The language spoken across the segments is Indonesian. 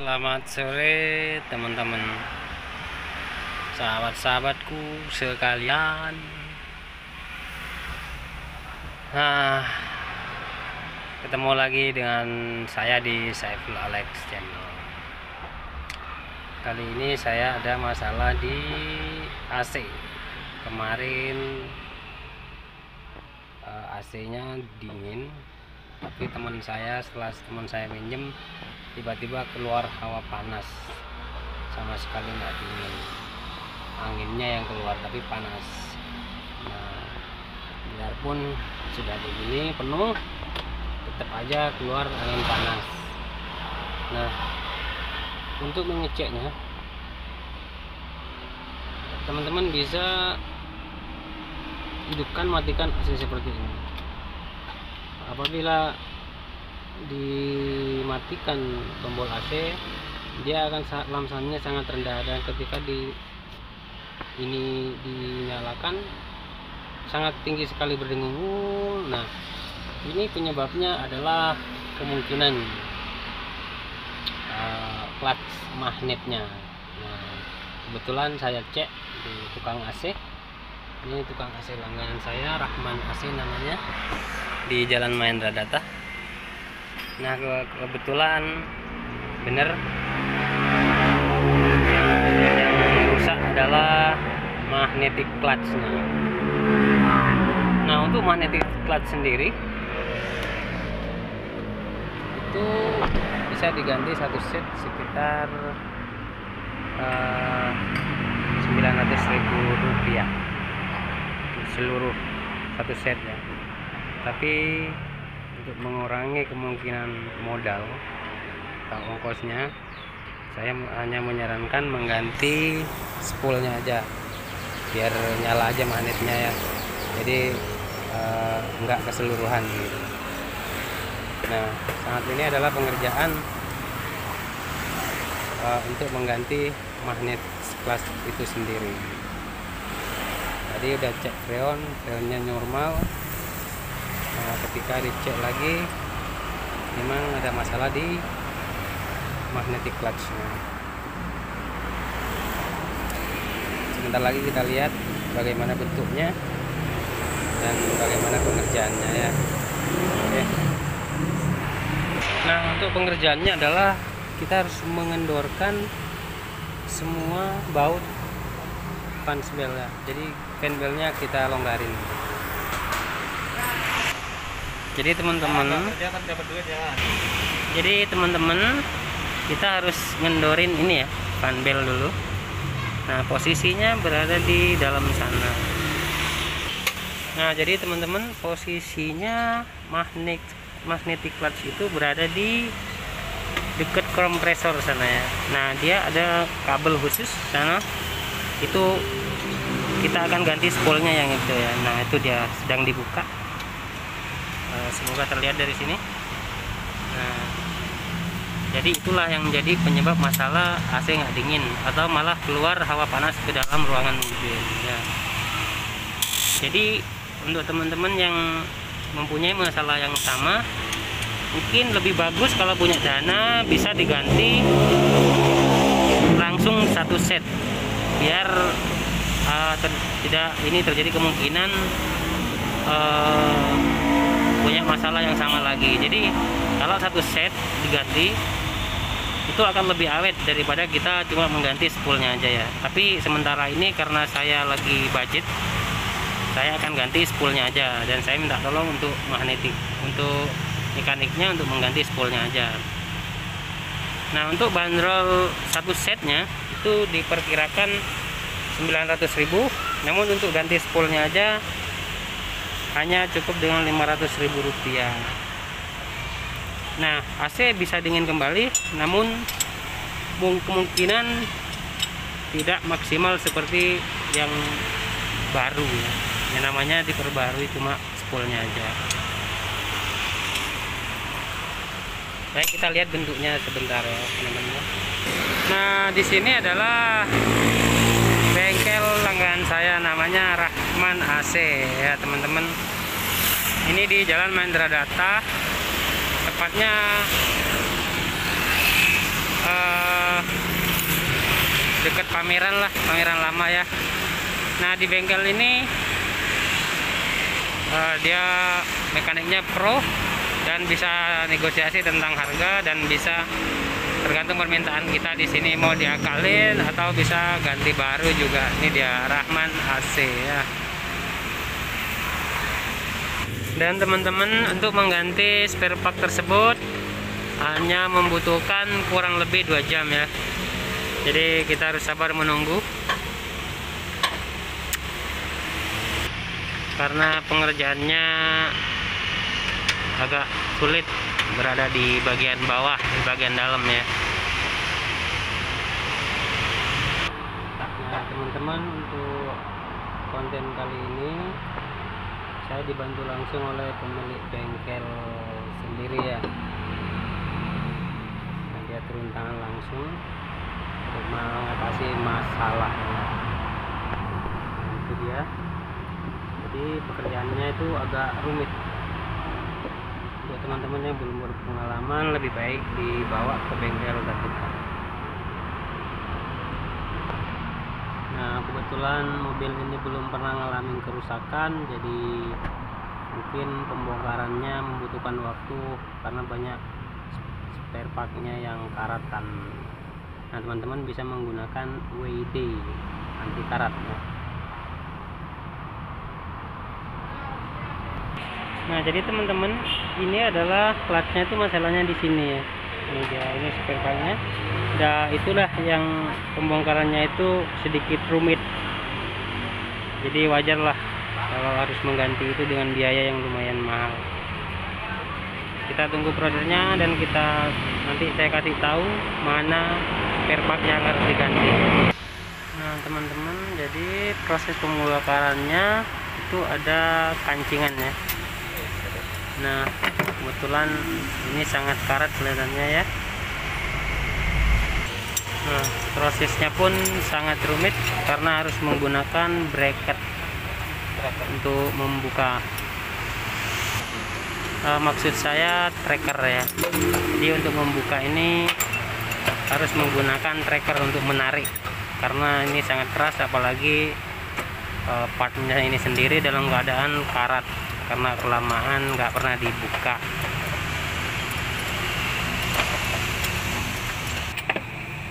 Selamat sore teman-teman, sahabat-sahabatku sekalian. Nah, ketemu lagi dengan saya di Saiful Alex Channel. Kali ini saya ada masalah di AC. Kemarin AC-nya dingin, tapi setelah teman saya minjem, tiba-tiba keluar hawa panas, sama sekali nggak dingin, anginnya yang keluar tapi panas. Nah, biarpun sudah begini penuh, tetap aja keluar angin panas. Nah, untuk mengeceknya, teman-teman bisa hidupkan, matikan AC seperti ini. Apabila dimatikan tombol AC, dia akan lamsamnya sangat rendah, dan ketika ini dinyalakan sangat tinggi sekali berdengung. Nah, ini penyebabnya adalah kemungkinan clutch magnetnya. Nah, kebetulan saya cek di tukang AC. Ini tukang AC langganan saya, Rahman AC namanya, di Jalan Mahendra Data. Nah, kebetulan bener yang rusak adalah magnetic clutch-nya. Nah, untuk magnetic clutch sendiri itu bisa diganti satu set sekitar 900.000 rupiah seluruh satu set ya. Tapi untuk mengurangi kemungkinan modal atau ongkosnya, saya hanya menyarankan mengganti spoolnya aja, biar nyala aja magnetnya ya, jadi enggak keseluruhan gitu. Nah, saat ini adalah pengerjaan untuk mengganti magnet clutch itu sendiri. Tadi udah cek freonnya normal. Nah, ketika dicek lagi, memang ada masalah di magnetic clutch-nya. Sebentar lagi kita lihat bagaimana bentuknya dan bagaimana pengerjaannya ya. Oke. Nah, untuk pengerjaannya adalah kita harus mengendorkan semua baut fan bel ya. Jadi fan belnya kita longgarin. Jadi teman-teman, kita harus ngendorin ini ya, fan bel dulu. Nah, posisinya berada di dalam sana. Nah, jadi teman-teman, posisinya magnetic clutch itu berada di dekat kompresor sana ya. Nah, dia ada kabel khusus sana. Itu kita akan ganti spoolnya yang itu ya. Nah, itu dia sedang dibuka. Semoga terlihat dari sini. Nah, jadi itulah yang menjadi penyebab masalah AC nggak dingin atau malah keluar hawa panas ke dalam ruangan mobil ya. Jadi untuk teman-teman yang mempunyai masalah yang sama, mungkin lebih bagus kalau punya dana bisa diganti langsung satu set, biar tidak terjadi kemungkinan punya masalah yang sama lagi. Jadi kalau satu set diganti itu akan lebih awet daripada kita cuma mengganti spoolnya aja ya. Tapi sementara ini karena saya lagi budget, saya akan ganti spoolnya aja, dan saya minta tolong untuk untuk mekaniknya untuk mengganti spoolnya aja. Nah, untuk bandrol satu setnya itu diperkirakan 900.000, namun untuk ganti spoolnya aja hanya cukup dengan 500.000 rupiah. Nah, AC bisa dingin kembali, namun kemungkinan tidak maksimal seperti yang baru ya. Yang namanya diperbarui cuma spoolnya aja. Baik, kita lihat bentuknya sebentar ya teman-teman. Nah, di sini adalah bengkel langganan saya, namanya Rahman AC ya teman-teman. Ini di Jalan Mahendra Data, tepatnya dekat pameran lah, pameran lama ya. Nah di bengkel ini dia mekaniknya pro dan bisa negosiasi tentang harga dan bisa tergantung permintaan kita di sini mau diakalin atau bisa ganti baru juga. Ini dia Rahman AC ya. Dan teman-teman untuk mengganti spare part tersebut hanya membutuhkan kurang lebih 2 jam ya. Jadi kita harus sabar menunggu karena pengerjaannya agak sulit, berada di bagian bawah, di bagian dalam ya. Nah teman-teman, untuk konten kali ini saya dibantu langsung oleh pemilik bengkel sendiri ya. Nah, dia turun tangan langsung untuk mengatasi masalahnya. Nah, itu dia. Jadi pekerjaannya itu agak rumit. Untuk teman-teman yang belum berpengalaman, lebih baik dibawa ke bengkel terdekat. Nah kebetulan mobil ini belum pernah ngalamin kerusakan, jadi mungkin pembongkarannya membutuhkan waktu karena banyak spare partnya yang karatan. Nah teman-teman bisa menggunakan WD anti karat ya. Nah jadi teman-teman, ini adalah clutchnya itu masalahnya di sini ya. Ini dia, ini spare partnya. Nah itulah yang pembongkarannya itu sedikit rumit. Jadi wajarlah kalau harus mengganti itu dengan biaya yang lumayan mahal. Kita tunggu prodernya dan nanti saya kasih tahu mana spare part yang harus diganti. Nah teman-teman, jadi proses pembongkarannya itu ada kancingannya. Nah kebetulan ini sangat karat kelihatannya ya. Nah prosesnya pun sangat rumit karena harus menggunakan bracket untuk membuka. Maksud saya tracker ya. Jadi untuk membuka ini harus menggunakan tracker untuk menarik karena ini sangat keras, apalagi partnya ini sendiri dalam keadaan karat karena kelamaan nggak pernah dibuka.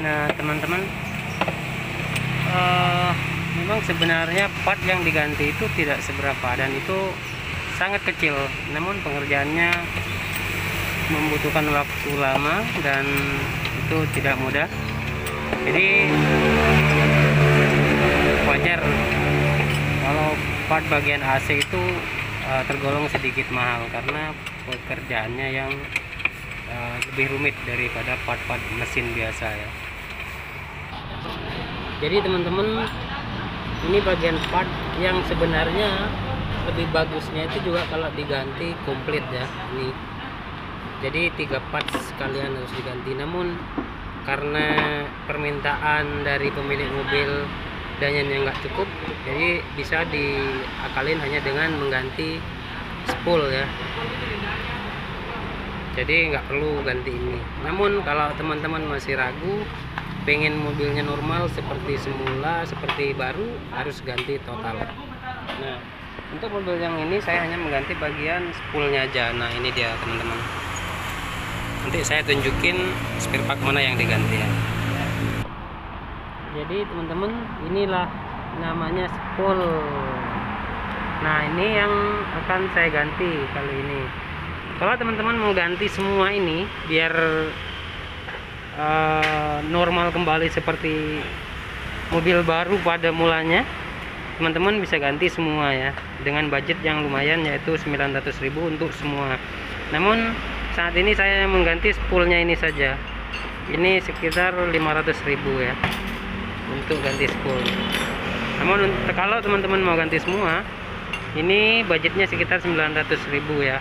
Nah teman-teman, memang sebenarnya part yang diganti itu tidak seberapa dan itu sangat kecil, namun pengerjaannya membutuhkan waktu lama dan itu tidak mudah. Jadi wajar kalau part bagian AC itu tergolong sedikit mahal karena pekerjaannya yang lebih rumit daripada part-part mesin biasa ya. Jadi teman-teman, ini bagian part yang sebenarnya lebih bagusnya itu juga kalau diganti komplit ya. Ini jadi 3 part sekalian harus diganti, namun karena permintaan dari pemilik mobil dananya nggak cukup, jadi bisa diakalin hanya dengan mengganti spool ya. Jadi nggak perlu ganti ini. Namun kalau teman-teman masih ragu, pengen mobilnya normal seperti semula, seperti baru, harus ganti total. Nah untuk mobil yang ini saya hanya mengganti bagian spoolnya aja. Nah ini dia teman-teman, nanti saya tunjukin spare part mana yang diganti ya. Jadi teman-teman, inilah namanya spool. Nah ini yang akan saya ganti kali ini. Kalau teman-teman mau ganti semua ini biar normal kembali seperti mobil baru pada mulanya, teman-teman bisa ganti semua ya dengan budget yang lumayan, yaitu 900.000 untuk semua. Namun saat ini saya mengganti spoolnya ini saja, ini sekitar 500.000 ya untuk ganti spool. Namun kalau teman-teman mau ganti semua, ini budgetnya sekitar 900.000 ya.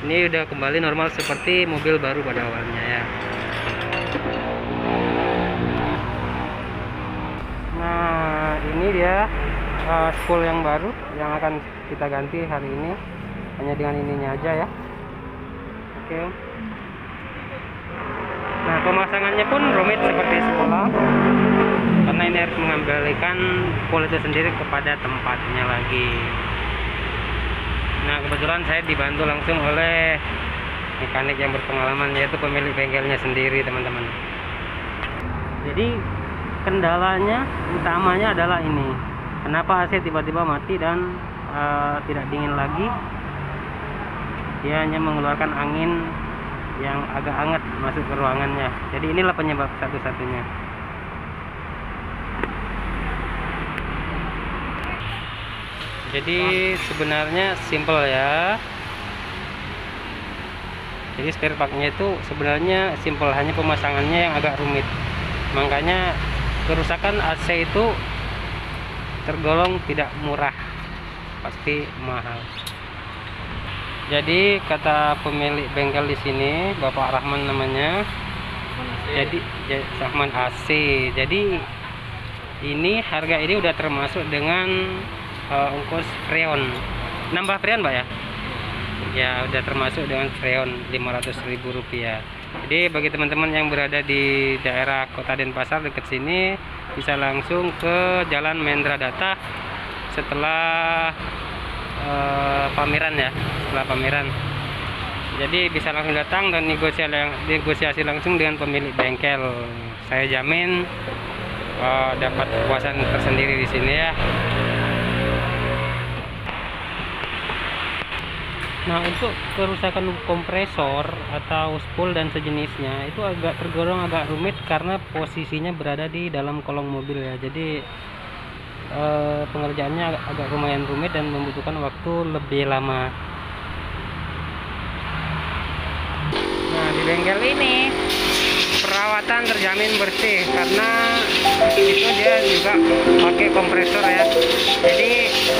Ini udah kembali normal seperti mobil baru pada awalnya ya. Nah ini dia spool yang baru yang akan kita ganti hari ini, hanya dengan ininya aja ya. Oke. Nah pemasangannya pun rumit seperti semula karena ini harus mengembalikan spool itu sendiri kepada tempatnya lagi. Nah, kebetulan saya dibantu langsung oleh mekanik yang berpengalaman, yaitu pemilik bengkelnya sendiri, teman-teman. Jadi kendalanya utamanya adalah ini, kenapa AC tiba-tiba mati dan tidak dingin lagi. Dia hanya mengeluarkan angin yang agak hangat masuk ke ruangannya. Jadi inilah penyebab satu-satunya. Jadi sebenarnya simple ya. Jadi spare partnya itu sebenarnya simple, hanya pemasangannya yang agak rumit. Makanya kerusakan AC itu tergolong tidak murah, pasti mahal. Jadi kata pemilik bengkel di sini, Bapak Rahman namanya. Jadi Rahman AC. Jadi ini harga ini udah termasuk dengan ongkos freon. Nambah freon, Pak ya? Ya, udah termasuk dengan freon Rp500.000. Jadi bagi teman-teman yang berada di daerah Kota Denpasar dekat sini, bisa langsung ke Jalan Mendra Data setelah pameran ya, setelah pameran. Jadi bisa langsung datang dan negosiasi langsung dengan pemilik bengkel. Saya jamin dapat kepuasan tersendiri di sini ya. Nah, untuk kerusakan kompresor atau spool dan sejenisnya itu tergolong agak rumit karena posisinya berada di dalam kolong mobil ya. Jadi pengerjaannya agak lumayan rumit dan membutuhkan waktu lebih lama. Nah, di bengkel ini perawatan terjamin bersih karena itu dia juga pakai kompresor ya. Jadi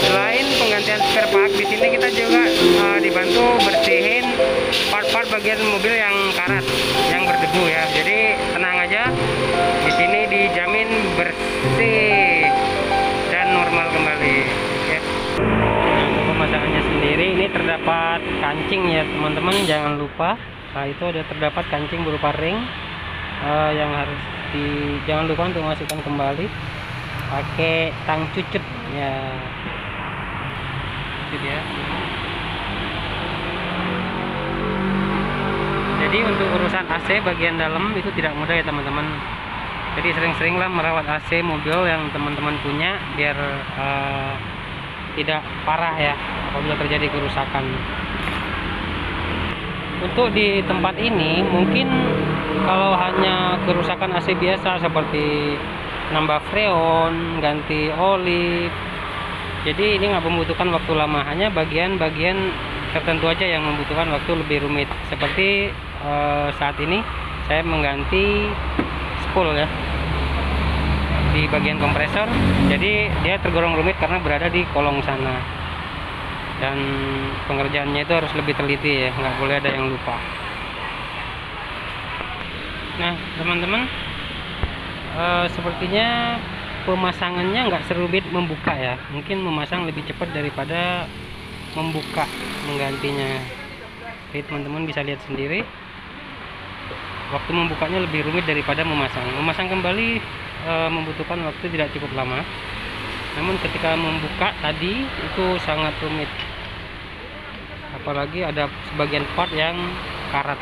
selain penggantian spare part, di sini kita juga dibantu bersihin part-part bagian mobil yang karat, yang berdebu ya. Jadi tenang aja, di sini dijamin bersih dan normal kembali. Oke. Nah, untuk pemasangannya sendiri ini terdapat kancing ya teman-teman, jangan lupa. Nah, itu ada terdapat kancing berupa ring yang harus jangan lupa untuk masukkan kembali pakai tang cucut ya. Itu dia. Jadi untuk urusan AC bagian dalam itu tidak mudah ya teman-teman. Jadi sering-seringlah merawat AC mobil yang teman-teman punya biar tidak parah ya apabila terjadi kerusakan. Untuk di tempat ini mungkin kalau hanya kerusakan AC biasa seperti nambah freon, ganti oli, jadi ini nggak membutuhkan waktu lama, hanya bagian-bagian tertentu aja yang membutuhkan waktu lebih rumit. Seperti saat ini saya mengganti spool ya di bagian kompresor, jadi dia tergolong rumit karena berada di kolong sana. Dan pengerjaannya itu harus lebih teliti ya, nggak boleh ada yang lupa. Nah teman-teman, sepertinya pemasangannya nggak serumit membuka ya. Mungkin memasang lebih cepat daripada membuka menggantinya. Jadi teman-teman bisa lihat sendiri, waktu membukanya lebih rumit daripada memasang. Memasang kembali membutuhkan waktu tidak cukup lama, namun ketika membuka tadi itu sangat rumit, apalagi ada sebagian part yang karat.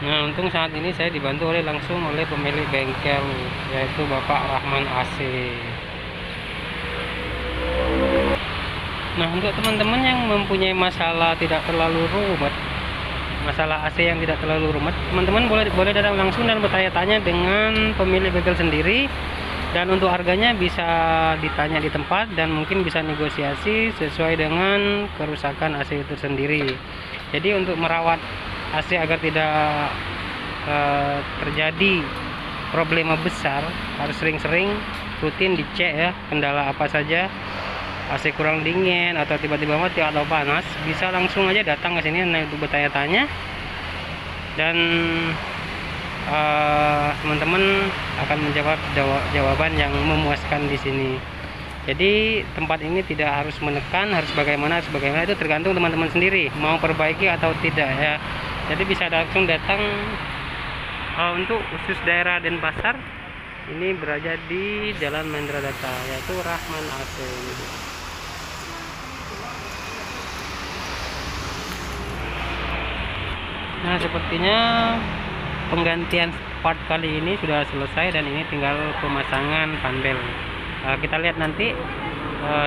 Nah, untung saat ini saya dibantu langsung oleh pemilik bengkel, yaitu Bapak Rahman AC. Nah, untuk teman-teman yang mempunyai masalah tidak terlalu rumit, masalah AC yang tidak terlalu rumit, teman-teman boleh datang langsung dan bertanya-tanya dengan pemilik bengkel sendiri. Dan untuk harganya bisa ditanya di tempat dan mungkin bisa negosiasi sesuai dengan kerusakan AC itu sendiri. Jadi untuk merawat AC agar tidak terjadi problema besar, harus sering-sering rutin dicek ya, kendala apa saja. AC kurang dingin atau tiba-tiba mati atau panas, bisa langsung aja datang ke sini untuk bertanya-tanya, dan teman-teman akan menjawab jawaban yang memuaskan di sini. Jadi tempat ini tidak harus menekan harus bagaimana itu tergantung teman-teman sendiri mau perbaiki atau tidak ya. Jadi bisa langsung datang untuk khusus daerah Denpasar ini berada di Jalan Mahendra Data, yaitu Rahman AC. Nah, sepertinya penggantian part kali ini sudah selesai dan ini tinggal pemasangan panbel. Kita lihat nanti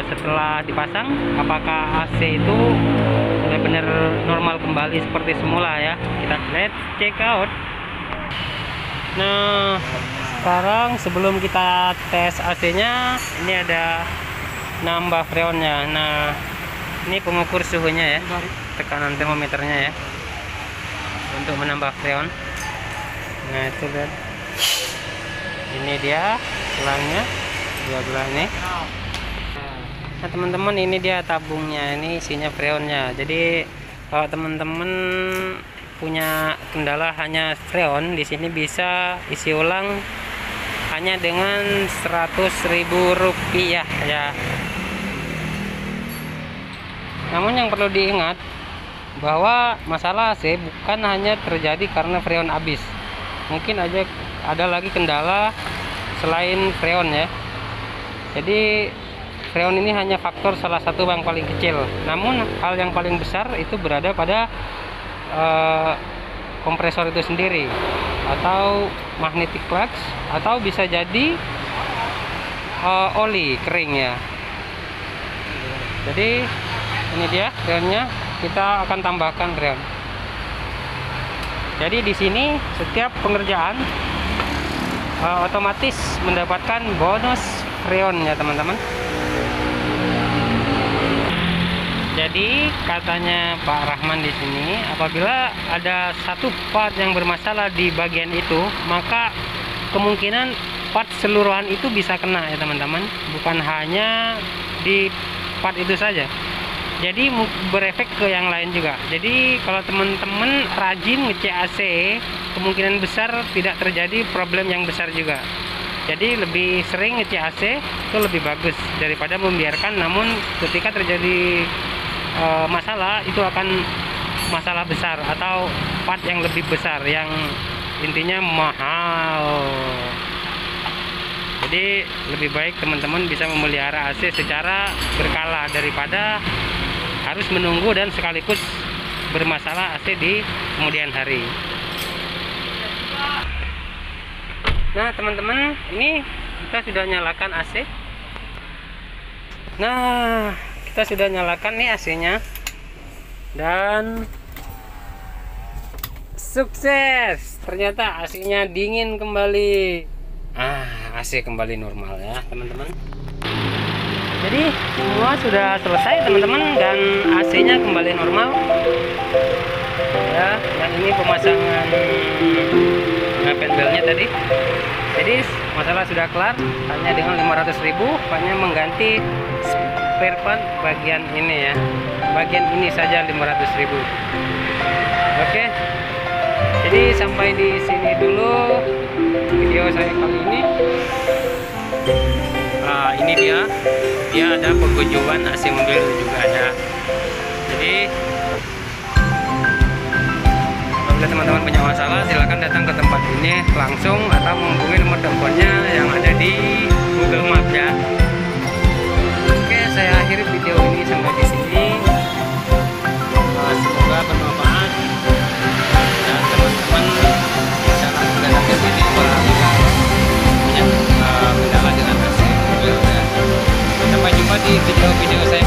setelah dipasang apakah AC itu benar-benar normal kembali seperti semula ya. Kita let's check out. Nah, sekarang sebelum kita tes AC-nya, ini ada nambah freonnya. Nah, ini pengukur suhunya ya, tekanan termometernya ya, untuk menambah freon. Nah, itu lihat, ini dia tulangnya, dua belah ini. Nah, teman-teman, ini dia tabungnya, ini isinya freonnya. Jadi kalau teman-teman punya kendala hanya freon, di sini bisa isi ulang hanya dengan Rp100.000 ya. Namun yang perlu diingat bahwa masalah AC bukan hanya terjadi karena freon habis. Mungkin aja ada lagi kendala selain freon ya. Jadi freon ini hanya faktor salah satu yang paling kecil. Namun hal yang paling besar itu berada pada kompresor itu sendiri, atau magnetic flux, atau bisa jadi oli kering ya. Jadi ini dia freonnya, kita akan tambahkan freon. Jadi di sini setiap pengerjaan otomatis mendapatkan bonus freon ya teman-teman. Jadi katanya Pak Rahman di sini, apabila ada satu part yang bermasalah di bagian itu, maka kemungkinan part seluruhan itu bisa kena ya teman-teman, bukan hanya di part itu saja. Jadi berefek ke yang lain juga. Jadi kalau teman-teman rajin ngecek AC, kemungkinan besar tidak terjadi problem yang besar juga. Jadi lebih sering ngecek AC itu lebih bagus daripada membiarkan, namun ketika terjadi masalah itu akan masalah besar atau part yang lebih besar yang intinya mahal. Jadi lebih baik teman-teman bisa memelihara AC secara berkala daripada harus menunggu dan sekaligus bermasalah AC di kemudian hari. Nah teman-teman, ini kita sudah nyalakan AC. Nah, kita sudah nyalakan nih AC-nya dan sukses, ternyata AC-nya dingin kembali. AC kembali normal ya teman-teman. Jadi semua sudah selesai teman-teman dan AC-nya kembali normal ya. Dan ini pemasangan panbelnya tadi. Jadi masalah sudah kelar, hanya dengan 500.000 hanya mengganti spare part bagian ini ya, bagian ini saja 500.000. Oke, jadi sampai di sini dulu video saya kali ini. Ini dia ada pengunjungan AC mobil juga ada. Jadi apabila teman-teman punya masalah, silahkan datang ke tempat ini langsung atau menghubungi nomor teleponnya yang ada di Google Maps ya. Oke, saya akhiri video ini sampai di sini. Semoga bermanfaat dan teman-teman bisa langsung datang ke sini apabila punya kendala dengan AC mobil ya. Sampai jumpa di video-video saya